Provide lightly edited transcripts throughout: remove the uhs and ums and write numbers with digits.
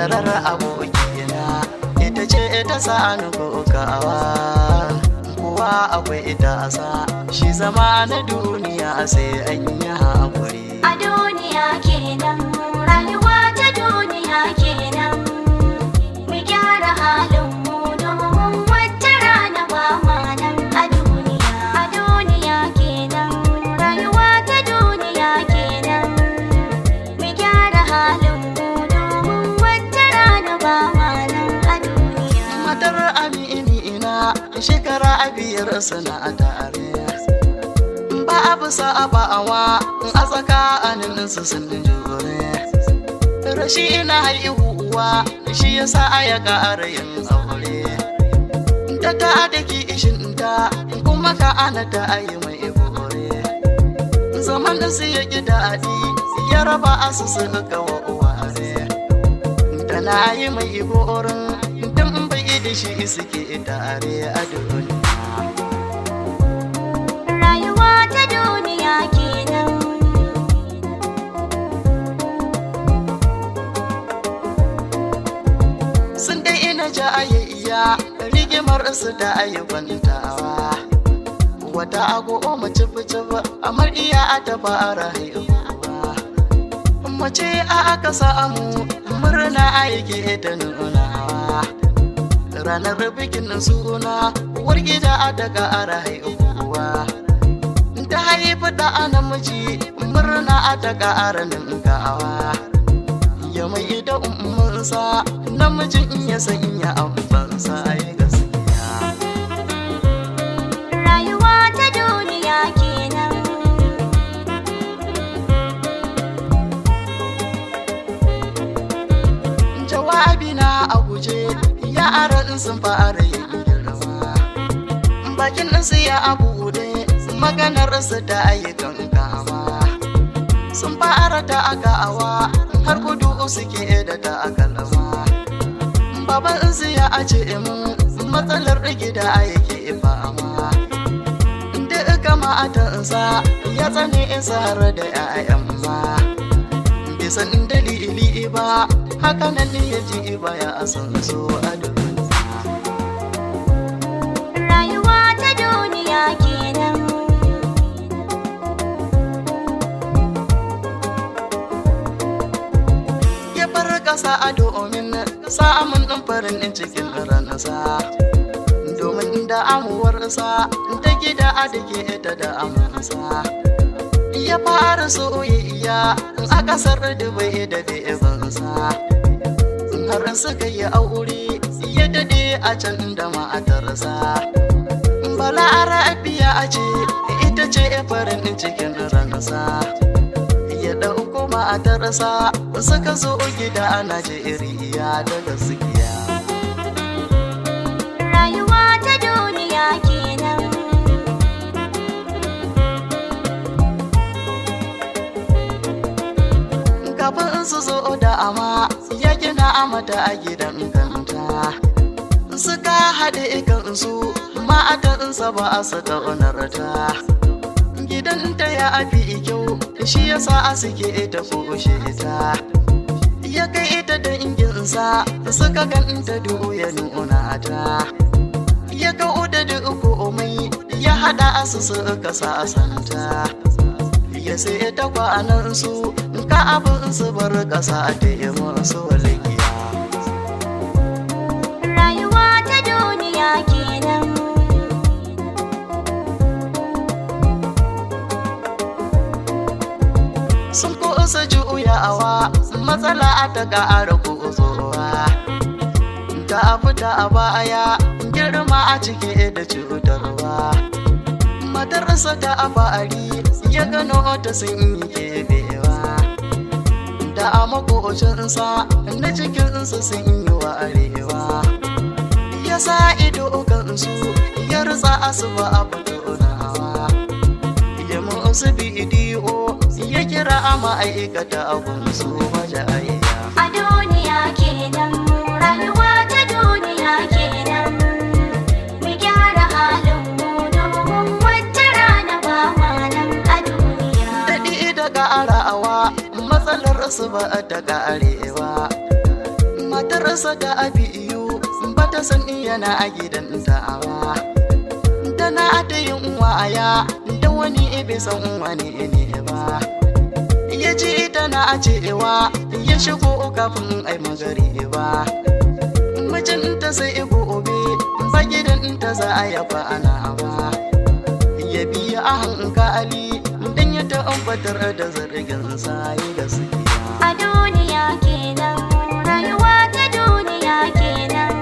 yaudarar abokina ita ce ta sani kokawa. Kowa akwai ita asa shi zama na duniya sai an yi haƙuri. A duniya kenan, rayuwa ta duniya kenan, mu gyara halinmu domin wata rana ba ma nan a duniya. A duniya kenan, rayuwa ta duniya kenan, mu gyara halinmu domin wata rana ba ma nan a duniya. Matar Aminu ina shekara 5 suna tare. Babu sabawa a tsakaninsu sun jure. Rashi ina haihuwa shi yasa ya ƙara yin aure. Ta da kishin ta kuma ka ana ta ayi mai bore. Zaman su ya ƙi daɗi ya raba su suka ware. Tana yi mai borin don bai da shi suke tare a duniya. Rayuwa ta duniya kenan. Sun dai ina jayayya rigimar su da ayyukantawa. Wata ago mace fice amarya ta fara haihuwa. Mace aka samu murna aiki ta nunawa. Ranar bikin suna uwar gida ta ƙara haihuwa. Ta haifi da namiji murna ta ƙara ninkawa. Ya mai da ummansa namijin in ya san ya amfansa ya gaskiya. Rayuwa ta duniya kenan. Jawabi na a guje yaran sun fara yin girma. Bakin ɗinsu ya abude maganar su ta ayyukan kama. Sun fara ta agawa har gudu suke da ta akalama. Baban su ya ace mu matsalar gida yake fama. Duka matansa ya tsane isa har da 'ya'yan ma. Bisan dalili ba haka nan ne ya ji ba ya san so a duniya. Rayuwa ta duniya kenan. Ya bar ƙasa a domin samun ɗin farin cikin ranasa. Domin da amuwarsa ta gida a dake ita da amansa. Ya fara soyayya a ƙasar Dubai da bebansa. Har suka yi aure ya dade a can da matarsa. Balarabiya ce ita ce farin cikin ranasa. Ya ɗauko matarsa suka zo gida a Najeriya da gaskiya. Rayuwa ta duniya kenan. Kafin su zo da ama ya gina mata a gidan kanta. Suka haɗe kansu matansa ba su ƙaunarta. Gidanta ya fi kyau shi yasa suke ta kushe ta. Ya kai ita da inginsa suka ganta ya nuna ta. Ya kau da komai ya haɗa su suka sasanta. Ya sai ta kwanan su ka abin su bar ƙasa ta yi masu waliya. Rayuwa ta duniya kenan. Sun kusa juyawa matsala ta ƙara kuzowa. Ta fita a baya girma a cike da cutarwa. Matarsa ta fari ya gano ta sun yi kebewa. Da a makocinsa na cikinsa sun yi warewa. Ya sa ido kansu ya rutsa asuba a fitonawa. Ya musu bidiyo ya kira ma'aikata a gunsu majayya. A duniya kenan, rayuwa ta duniya kenan. Mu gyara halinmu domin wata rana ba ma nan a duniya. Daɗi da ƙarawa matsalar su ba ta ƙarewa. matarsa da abiyu bata san yana a gidan tawa, tana da yin waya da wani bai san wani ne ba. Ya ji tana cewa ya shigo kafin ai magari ba, mijinta sai gobe ba gidan ta za a yaba ana ba. Ya biya a hankali dan ya tabbatar da zargin sa yi gaskiya. A duniya kenan, rayuwa ta duniya kenan,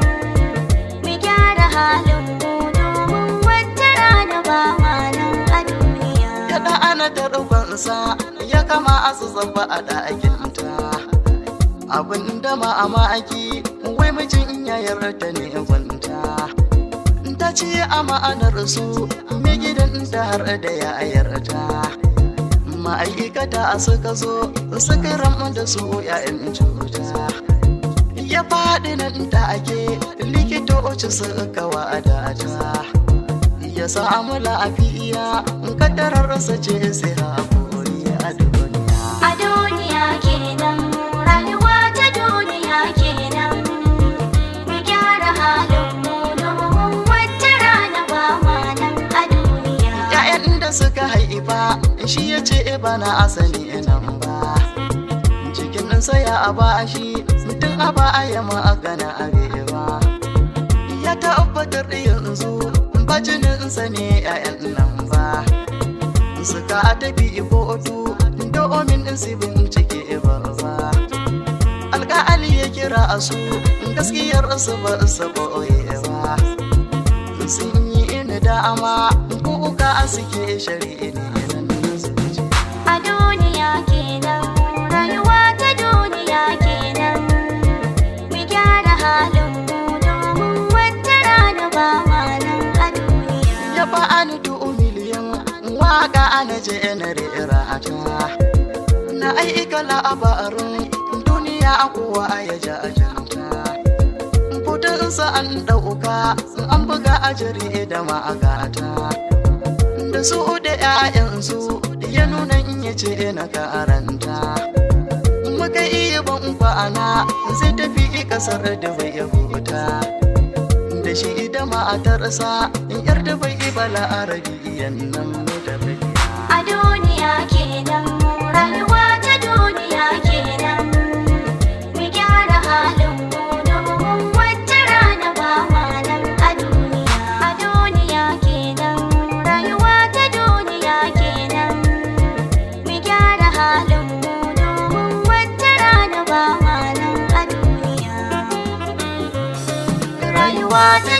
mu gyara halin mu domin wata rana ba ma nan a duniya. Ya da ana da rubansa ya kama su zaba a ɗakinta, abinda ma'amaki wai mijin ya yarda ne kwanta. Ta ce a ma'anar su mai gidan ta har da ya yarda, ma'aikata suka zo suka ramu da su ‘ya'yan cuta. Ya faɗi nan take likitoci suka wadata, ya samu lafiya kaddararsa ce sai haƙuri a duniya. A duniya kenan, rayuwa ta duniya kenan, mu gyara halin mu domin wata rana ba ma nan a duniya. ‘Ya'yan da suka haifa shi ya ce ba na asali nan ba, cikin saya a ba shi mutum a ba a yamma a gana a ba. Ya tabbatar yanzu ba jininsa ne ‘ya'yan nan ba, suka tafi kotu domin su bincike ba. Alƙali ya kira su gaskiyar su ba su boye ba, sun yi dama kuka suke shari'i ne nan su ce. A duniya kenan, rayuwa ta duniya kenan, mu gyara halin mu domin wata rana ba ma nan a duniya. Ya ba'ani 2 miliyan waka ana je na rera ta, na aika labarin duniya a kowa ya ja ajanta. Kudinsa an ɗauka an buga a jarida ma'agata, da su da ‘ya'yansu ya nuna in ya ce na karanta. Muka iya ban kwana zai tafi ƙasar da bai huta, da shi da matarsa yar da bai bala arabiyan nan da bai. A duniya kenan, rayuwa ta duniya kenan, mu gyara halin mu domin wata rana ba ma nan a duniya. A duniya kenan, rayuwa ta duniya kenan, mu gyara halin mu domin wata rana ba ma nan a duniya. Rayuwa ta